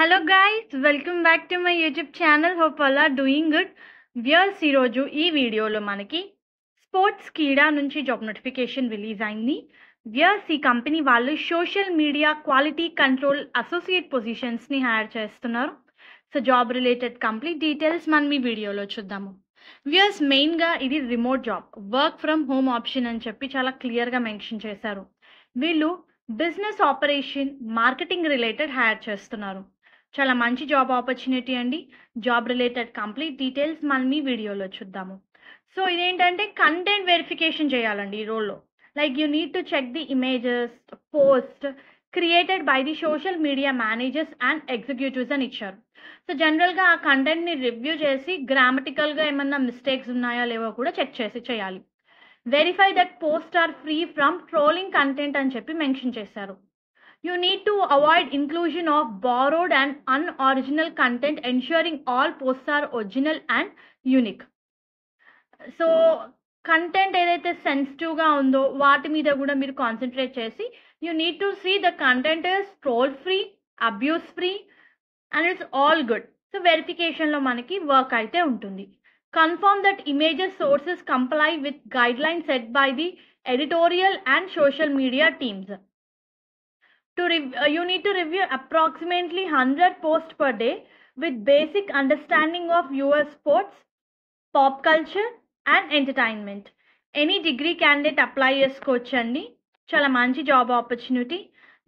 Hello guys, welcome back to my YouTube channel. Hope all are doing good. Viewers, ఈరోజు ఈ వీడియోలో మనకి sports క్రీడా నుంచి జాబ్ నోటిఫికేషన్ రిలీజ్ అయింది. వ్యూయర్స్, ఈ కంపెనీ వాళ్ళు social media quality control associate పొజిషన్స్ని హైర్ చేస్తున్నారు. So job related complete details మనం ఈ వీడియోలో చూద్దాము. వ్యూయర్స్, మెయిన్గా ఇది remote job, work from home option అని చెప్పి చాలా క్లియర్గా మెన్షన్ చేశారు. వీళ్ళు business operation marketing related hire చేస్తున్నారు. చాలా మంచి జాబ్ ఆపర్చునిటీ అండి. జాబ్ రిలేటెడ్ కంప్లీట్ డీటెయిల్స్ మనం ఈ వీడియోలో చూద్దాము. సో ఇదేంటంటే కంటెంట్ వెరిఫికేషన్ చేయాలండి ఈ రోల్లో. Like you need to check the images post created by the social media managers and executives అని ఇచ్చారు. సో జనరల్గా ఆ కంటెంట్ని రివ్యూ చేసి గ్రామటికల్గా ఏమన్నా మిస్టేక్స్ ఉన్నాయో లేవో కూడా చెక్ చేసి చేయాలి. Verify that post are free from trolling content అని చెప్పి మెన్షన్ చేశారు. You need to avoid inclusion of borrowed and unoriginal content, ensuring all posts are original and unique. So content ఏదైతే సెన్సిటివ్గా ఉందో వాటి మీద కూడా మీరు కాన్సన్ట్రేట్ చేసి you need to see the content is troll free, abuse free and it's all good. So వెరిఫికేషన్లో మనకి వర్క్ అయితే ఉంటుంది. Confirm that images sources comply with guideline set by the editorial and social media teams. You need to review approximately 100 posts per day with basic understanding of US sports, pop culture and entertainment. Any degree candidate apply cheskochandi. Chala manchi job opportunity.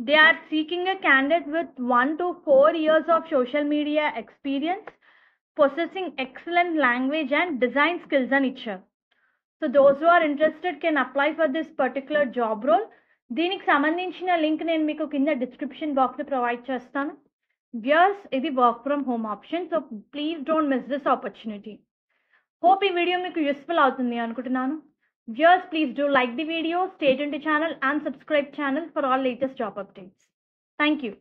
They are seeking a candidate with 1 to 4 years of social media experience, possessing excellent language and design skills and itcher. So those who are interested can apply for this particular job role. దీనికి సంబంధించిన link నేను మీకు కింద description బాక్స్లో provide చేస్తాను. Viewers, ఇది work from home option. So please don't miss this opportunity. Hope ఈ video మీకు యూస్ఫుల్ అవుతుంది అనుకుంటున్నాను. Viewers, please do like the video, stay tuned to channel and subscribe channel for all latest job updates. Thank you.